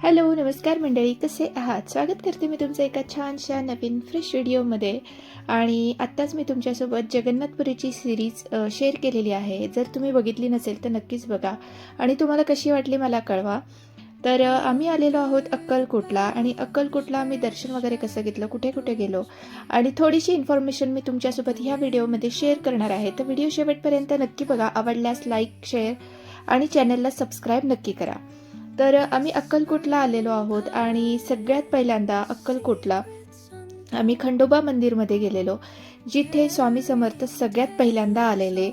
Hello, नमस्कार मंडळी, कसे आहात? स्वागत करते मी तुमचं एका छानशा नवीन फ्रेश व्हिडिओमध्ये. आणि आत्ताच मी तुमच्यासोबत जगन्नाथपुरीची सिरीज शेअर केलेली आहे. जर तुम्ही बघितली नसेल तर नक्कीच बघा आणि तुम्हाला कशी वाटली मला कळवा. तर आम्ही आलेलो आहोत अक्कलकोटला आणि अक्कलकोटला आम्ही दर्शन वगैरे कसं घेतलं, कुठे कुठे गेलो आणि थोडीशी इन्फॉर्मेशन मी तुमच्यासोबत ह्या व्हिडिओमध्ये शेअर करणार आहे. तर व्हिडिओ शेवटपर्यंत नक्की बघा. आवडल्यास लाईक, शेअर आणि चॅनलला सबस्क्राईब नक्की करा. तर आम्ही अक्कलकोटला आलेलो आहोत आणि सगळ्यात पहिल्यांदा अक्कलकोटला आम्ही खंडोबा मंदिरमध्ये गेलेलो, जिथे स्वामी समर्थ सगळ्यात पहिल्यांदा आलेले.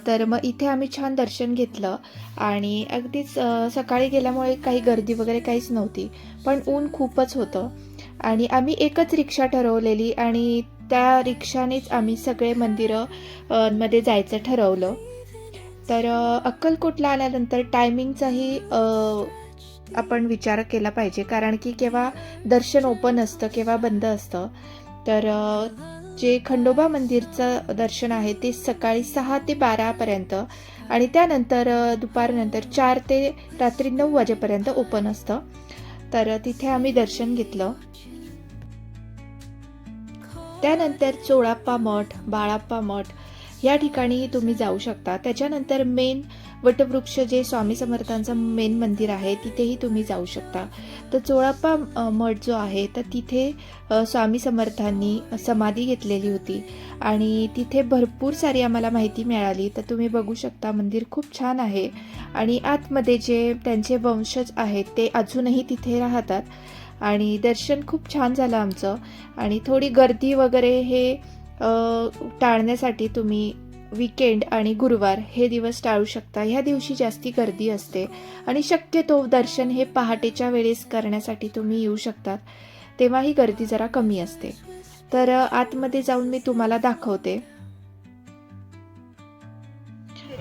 तर मग इथे आम्ही छान दर्शन घेतलं आणि अगदीच सकाळी गेल्यामुळे काही गर्दी वगैरे काहीच नव्हती, पण ऊन खूपच होतं आणि आम्ही एकच रिक्षा ठरवलेली आणि त्या रिक्षानेच आम्ही सगळे मंदिरं मध्ये जायचं ठरवलं. तर अक्कलकोटला आल्यानंतर टायमिंगचाही आपण विचार केला पाहिजे, कारण की केव्हा दर्शन ओपन असतं, केव्हा बंद असतं. तर जे खंडोबा मंदिरचं दर्शन आहे ते सकाळी 6 ते 12पर्यंत आणि त्यानंतर दुपारनंतर 4 ते रात्री 9 वाजेपर्यंत ओपन असतं. तर तिथे आम्ही दर्शन घेतलं. त्यानंतर चोळाप्पा मठ, बाळाप्पा मठ या ठिकाणी तुम्ही जाऊ शकता. त्याच्यानंतर मेन वटवृक्ष जे स्वामी समर्थांचं मेन मंदिर आहे तिथेही तुम्ही जाऊ शकता. तर चोळाप्पा मठ जो आहे तर तिथे स्वामी समर्थांनी समाधी घेतलेली होती आणि तिथे भरपूर सारी आम्हाला माहिती मिळाली. तर तुम्ही बघू शकता, मंदिर खूप छान आहे आणि आतमध्ये जे त्यांचे वंशज आहेत ते अजूनही तिथे राहतात आणि दर्शन खूप छान झालं आमचं. आणि थोडी गर्दी वगैरे हे टाळण्यासाठी तुम्ही वीकेंड आणि गुरुवार हे दिवस टाळू शकता. ह्या दिवशी जास्ती गर्दी असते आणि शक्यतो दर्शन हे पहाटेच्या वेळेस करण्यासाठी तुम्ही येऊ शकतात, तेव्हाही गर्दी जरा कमी असते. तर आतमध्ये जाऊन मी तुम्हाला दाखवते.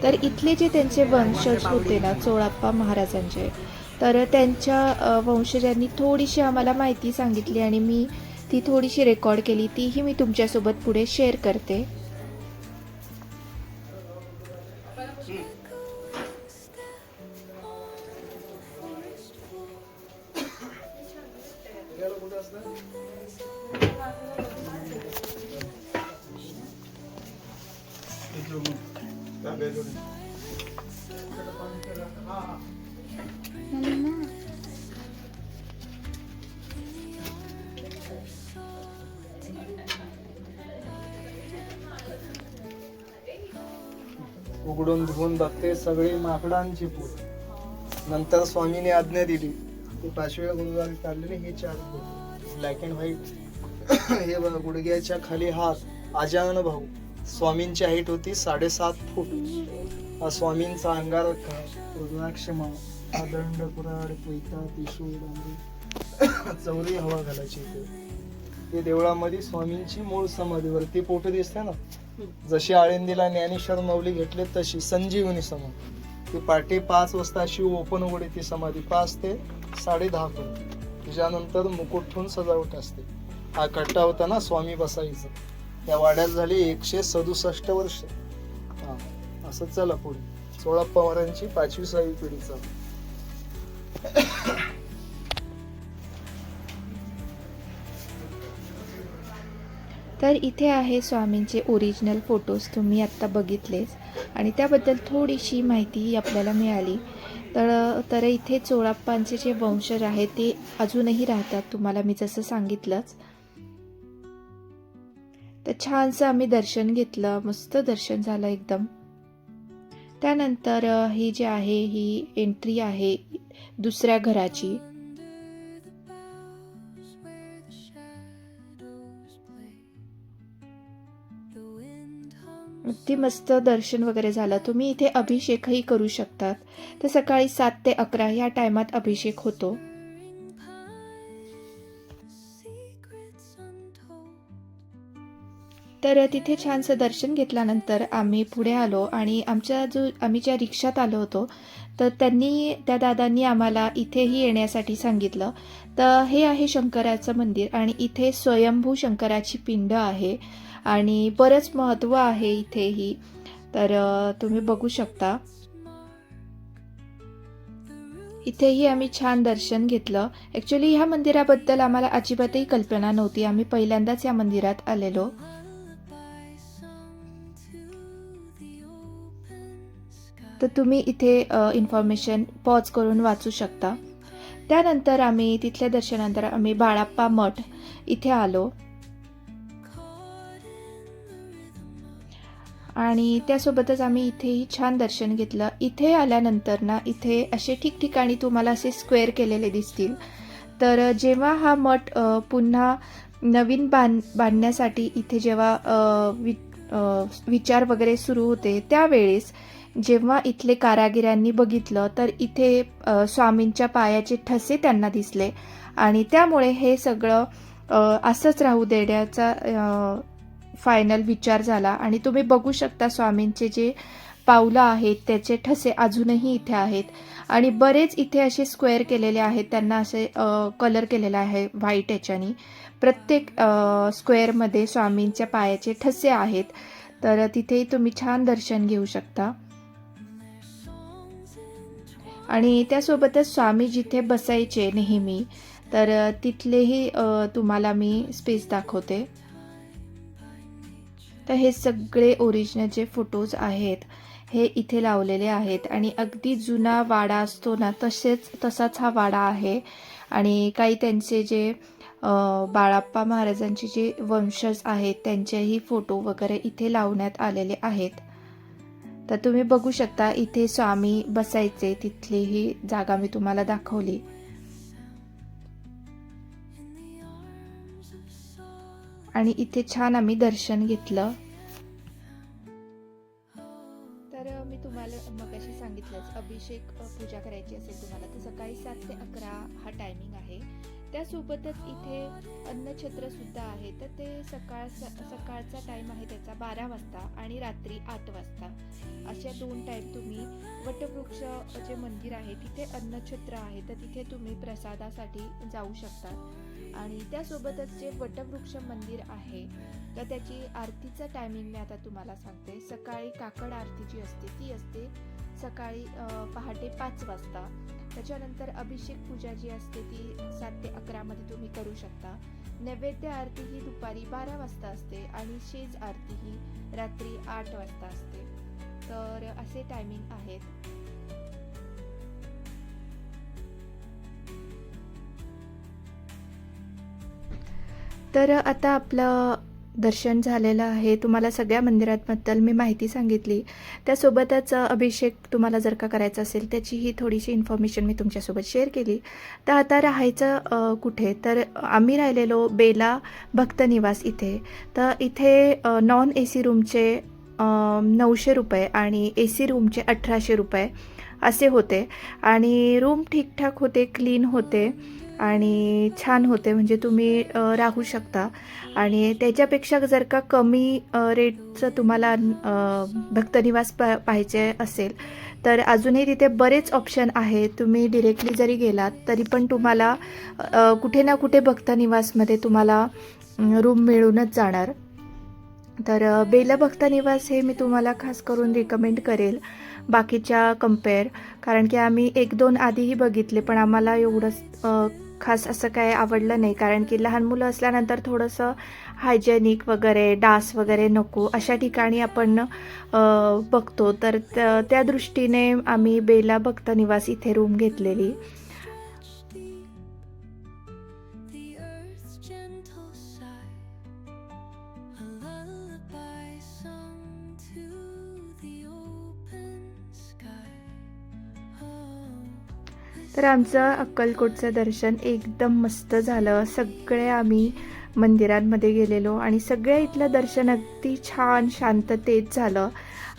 तर इथले जे त्यांचे वंशज होते ना, चोळाप्पा महाराजांचे, तर त्यांच्या वंशजांनी थोडीशी आम्हाला माहिती सांगितली आणि मी ती थोडीशी रेकॉर्ड केली, तीही मी तुमच्यासोबत पुढे शेअर करते. उघडून धुवून बघते, सगळी माकडांची पोट. नंतर स्वामीने आज्ञा दिली, ते 5व्या गुरुवारी काढलेले हे 4 फोटो ब्लॅक अँड व्हाईट. हे बघा, गुडघ्याच्या खाली हात आजान भाऊ. स्वामींची हाईट होती 7.5 फूट. हा स्वामींचा अंगारक, रुद्राक्षमा, दंड, कुऱ्हाड, पैता, त्रिशूळ, चौरी हवा घालायची. ते देवळामध्ये स्वामींची मूळ समाधीवरती फोटो दिसते ना, जशी आळंदीला ज्ञानेश्वर माऊली घेतले तशी संजीवनी समाधी. ती पहाटे 5 वाजता अशी ओपन उघडे ती समाधी, 5 ते 10:30 पर्यंत. त्याच्यानंतर मुकुट ठेवून सजावट असते. हा कट्टा होता ना स्वामी बसायचा, त्या वाड्यात झाली 167 वर्ष. हा, असं चला पुढे. चोळाप्पा महाराजांची 5वी-6वी पिढीचा. तर इथे आहे स्वामींचे ओरिजिनल फोटोज, तुम्ही आत्ता बघितलेच आणि त्याबद्दल थोडीशी माहितीही आपल्याला मिळाली. तर इथे चोळाप्पांचे जे वंशज आहेत ते अजूनही राहतात, तुम्हाला मी जसं सांगितलंच. तर छानसं आम्ही दर्शन घेतलं, मस्त दर्शन झालं एकदम. त्यानंतर ही जी आहे ही एंट्री आहे दुसऱ्या घराची. अगदी मस्त दर्शन वगैरे झालं. तुम्ही इथे अभिषेकही करू शकतात. तर सकाळी 7 ते 11 ह्या टायमात अभिषेक होतो. तर तिथे छानसं दर्शन घेतल्यानंतर आम्ही पुढे आलो आणि आम्ही ज्या रिक्षात आलो होतो तर त्या दादांनी आम्हाला इथेही येण्यासाठी सांगितलं. तर हे आहे शंकराचं मंदिर आणि इथे स्वयंभू शंकराची पिंड आहे आणि बरंच महत्त्व आहे इथेही. तर तुम्ही बघू शकता. इथेही आम्ही छान दर्शन घेतलं. ॲक्च्युली ह्या मंदिराबद्दल आम्हाला अजिबातही कल्पना नव्हती. आम्ही पहिल्यांदाच या मंदिरात आलेलो. तर तुम्ही इथे इन्फॉर्मेशन पॉज करून वाचू शकता. त्यानंतर आम्ही तिथल्या दर्शनानंतर आम्ही बाळाप्पा मठ इथे आलो आणि त्यासोबतच आम्ही इथेही छान दर्शन घेतलं. इथे आल्यानंतर ना इथे असे ठिकठिकाणी तुम्हाला असे स्क्वेअर केलेले दिसतील. तर जेव्हा हा मठ पुन्हा नवीन बांधण्यासाठी इथे जेव्हा विचार वगैरे सुरू होते त्यावेळेस जेव्हा इथले कारागिरांनी बघितलं तर इथे स्वामींच्या पायाचे ठसे त्यांना दिसले आणि त्यामुळे हे सगळं असंच राहू देण्याचा फायनल विचार झाला. आणि तुम्ही बघू शकता स्वामींचे जे पावलं आहेत त्याचे ठसे अजूनही इथे आहेत आणि बरेच इथे असे स्क्वेअर केलेले आहेत. त्यांना असे कलर केलेला आहे व्हाईट याच्यानी. प्रत्येक स्क्वेअरमध्ये स्वामींच्या पायाचे ठसे आहेत. तर तिथेही तुम्ही छान दर्शन घेऊ शकता. आणि त्यासोबतच स्वामी जिथे बसायचे नेहमी तर तिथलेही तुम्हाला मी स्पेस दाखवते. तर हे सगळे ओरिजिनल जे फोटोज आहेत हे इथे लावलेले आहेत आणि अगदी जुना वाडा असतो ना तसाच हा वाडा आहे. आणि काही त्यांचे जे बाळाप्पा महाराजांचे जे वंशज आहेत त्यांचेही फोटो वगैरे इथे लावण्यात आलेले आहेत. तर तुम्ही बघू शकता इथे स्वामी बसायचे तिथलीही जागा मी तुम्हाला दाखवली. आणि इथे छान आम्ही दर्शन घेतलं. तर मी तुम्हाला मगाशी सांगितलंच अभिषेक पूजा करायची असेल तुम्हाला तर सकाळी 7 ते 11 हा टायमिंग आहे. त्यासोबतच इथे अन्नछत्र सुद्धा आहे. तर ते सकाळचा टाइम आहे त्याचा 12 वाजता आणि रात्री 8 वाजता अशा 2 टाइम तुम्ही वटवृक्ष जे मंदिर आहे तिथे अन्नछत्र आहे तर तिथे तुम्ही प्रसादासाठी जाऊ शकता. आणि त्यासोबतच जे वटवृक्ष मंदिर आहे तर त्याची आरतीचा टायमिंग मी आता तुम्हाला सांगते. सकाळी काकड आरती जी असते ती असते सकाळी पहाटे 5 वाजता. त्याच्यानंतर अभिषेक पूजा जी असते ती 7 ते 11 मध्ये तुम्ही करू शकता. नैवेद्य आरती ही दुपारी 12 वाजता असते आणि शेज आरती ही रात्री 8 वाजता असते. तर असे टायमिंग आहेत. तर आता आपलं दर्शन झालेलं आहे. तुम्हाला सगळ्या मंदिरांबद्दल मी माहिती सांगितली. त्यासोबतच अभिषेक तुम्हाला जर का करायचा असेल त्याचीही थोडीशी इन्फॉर्मेशन मी तुमच्यासोबत शेअर केली. तर आता राहायचं कुठे तर आम्ही राहिलेलो बेला भक्त निवास इथे. तर इथे नॉन AC रूमचे 900 रुपये आणि AC रूमचे 1800 रुपये असे होते. आणि रूम ठीकठाक होते, क्लीन होते आणि छान होते म्हणजे तुम्ही राहू शकता. आणि त्याच्यापेक्षा जर का कमी रेटचं तुम्हाला भक्तनिवास पाहिजे असेल तर अजूनही तिथे बरेच ऑप्शन आहेत. तुम्ही डिरेक्टली जरी गेलात तरी पण तुम्हाला कुठे ना कुठे भक्तनिवासमध्ये तुम्हाला रूम मिळूनच जाणार. तर बेला भक्तनिवास हे मी तुम्हाला खास करून रिकमेंड करेल बाकीच्या कम्पेअर. कारण की आम्ही 1-2 आधीही बघितले पण आम्हाला एवढं खास असं काय आवडलं नाही. कारण की लहान मुलं असल्यानंतर थोडंसं हायजेनिक वगैरे डास वगैरे नको अशा ठिकाणी आपण बघतो. तर त्या दृष्टीने आम्ही बेला भक्तनिवास इथे रूम घेतलेली. तर आमचं अक्कलकोटचं दर्शन एकदम मस्त झालं. सगळे आम्ही मंदिरांमध्ये गेलेलो आणि सगळ्या इथलं दर्शन अगदी छान शांततेत झालं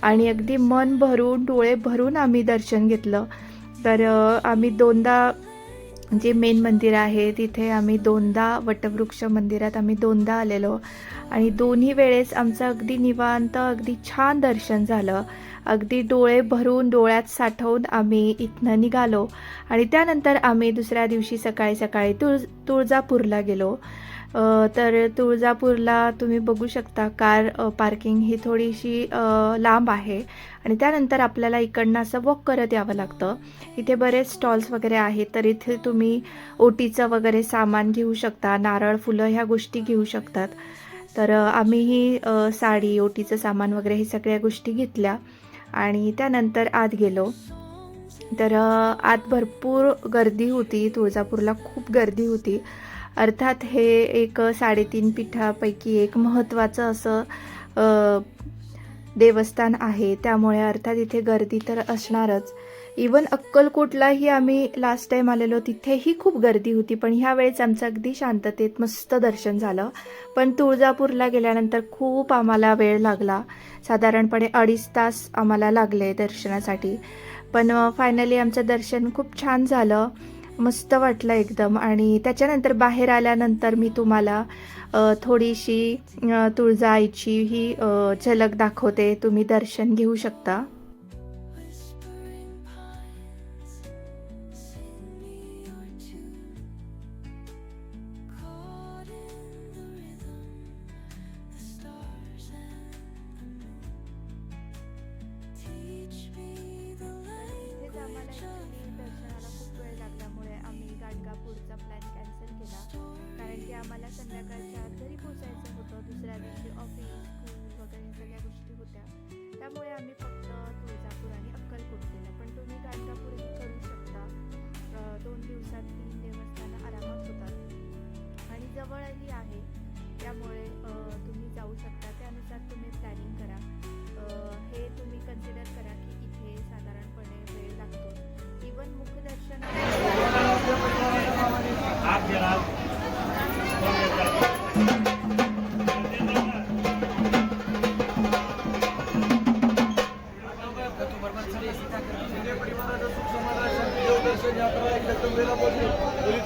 आणि अगदी मन भरून डोळे भरून आम्ही दर्शन घेतलं. तर आम्ही 2दा जे मेन मंदिर आहे तिथे आम्ही 2दा वटवृक्ष मंदिरात आम्ही 2दा आलेलो आणि दोन्ही वेळेस आमचं अगदी निवांत अगदी छान दर्शन झालं. अगदी डोळे भरून डोळ्यात साठवून आम्ही इथनं निघालो आणि त्यानंतर आम्ही दुसऱ्या दिवशी सकाळी तुळजापूरला गेलो. तर तुळजापूरला तुम्ही बघू शकता कार पार्किंग ही थोडीशी लांब आहे आणि त्यानंतर आपल्याला इकडनं असं वॉक करत यावं लागतं. इथे बरेच स्टॉल्स वगैरे आहेत, तर इथे तुम्ही ओटीचं वगैरे सामान घेऊ शकता, नारळ फुलं ह्या गोष्टी घेऊ शकतात. तर आम्हीही साडी, ओटीचं सामान वगैरे हे सगळ्या गोष्टी घेतल्या आणि त्यानंतर आत गेलो. तर आत भरपूर गर्दी होती, तुळजापूरला खूप गर्दी होती. अर्थात हे एक 3.5 पीठापैकी एक महत्त्वाचं असं देवस्थान आहे, त्यामुळे अर्थात इथे गर्दी तर असणारच. इवन अक्कलकोटलाही आम्ही लास्ट टाईम आलेलो, तिथेही खूप गर्दी होती, पण ह्या वेळेस आमचं अगदी शांततेत मस्त दर्शन झालं. पण तुळजापूरला गेल्यानंतर खूप आम्हाला वेळ लागला, साधारणपणे 2.5 तास आम्हाला लागले दर्शनासाठी. पण फायनली आमचं दर्शन खूप छान झालं, मस्त वाटलं एकदम. आणि त्याच्यानंतर बाहेर आल्यानंतर मी तुम्हाला थोडीशी तुळजाईची ही झलक दाखवते, तुम्ही दर्शन घेऊ शकता. गाणगापूरचा प्लॅन कॅन्सल केला, कारण की आम्हाला संध्याकाळच्या घरी पोचायचं होतं. दुसऱ्या दिवशी ऑफिस, स्कूल वगैरे सगळ्या गोष्टी होत्या, त्यामुळे आम्ही फक्त तुळजापूर आणि अक्कलकोट केलं. पण तुम्ही गाणगापूरही करू शकता. 2 दिवसात 3 देवस्थानं आरामात होतात आणि जवळही आहे, त्यामुळे तुम्ही जाऊ शकता. त्यानुसार तुम्ही प्लॅनिंग करा. हे तुम्ही कन्सिडर करा की इथे साधारणपणे वेळ लागतो. इवन मुखदर्शन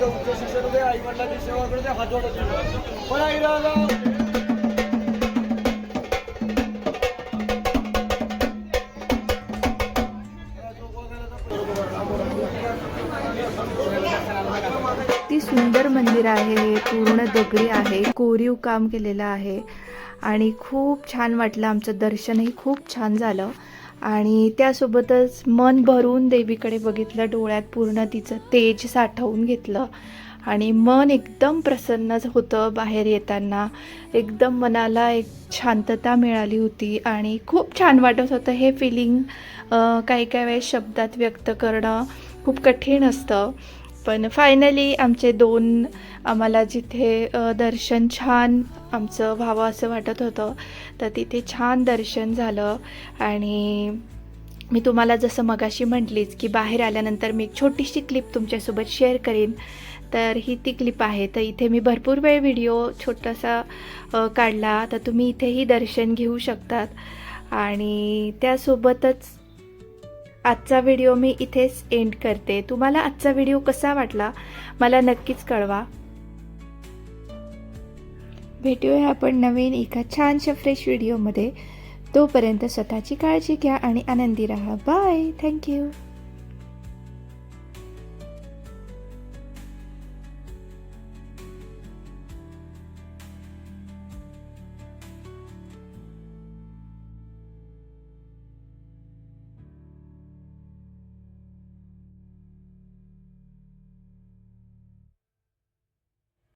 उच्च शिक्षण आई वडिलांची सेवा करते, हात जोडत पण आई राजा. ती सुंदर मंदिर आहे, पूर्ण दगडी आहे, कोरीव काम केलेलं आहे आणि खूप छान वाटलं. आमचं दर्शनही खूप छान झालं आणि त्यासोबतच मन भरून देवीकडे बघितलं, डोळ्यात पूर्ण तिचं तेज साठवून घेतलं आणि मन एकदम प्रसन्न होतं. बाहेर येताना एकदम मनाला एक शांतता मिळाली होती आणि खूप छान वाटत होतं. हे फिलिंग काही वेळेस शब्दात व्यक्त करणं खूप कठीण असतं, पण फायनली आमचे 2 आम्हाला जिथे दर्शन छान आमचं व्हावं असं वाटत होतं, तर तिथे छान दर्शन झालं. आणि मी तुम्हाला जसं मगाशी म्हटलीच की बाहेर आल्यानंतर मी एक छोटीशी क्लिप तुमच्यासोबत शेअर करीन, तर ही ती क्लिप आहे. तर इथे मी भरपूर वेळ व्हिडिओ छोटासा काढला, तर तुम्ही इथेही दर्शन घेऊ शकतात. आणि त्यासोबतच आजचा व्हिडिओ मी इथेच एंड करते. तुम्हाला आजचा व्हिडिओ कसा वाटला मला नक्कीच कळवा. भेटूया आपण नवीन एका छानशा फ्रेश व्हिडिओमध्ये. तोपर्यंत स्वतःची काळजी घ्या आणि आनंदी राहा. बाय. थँक्यू.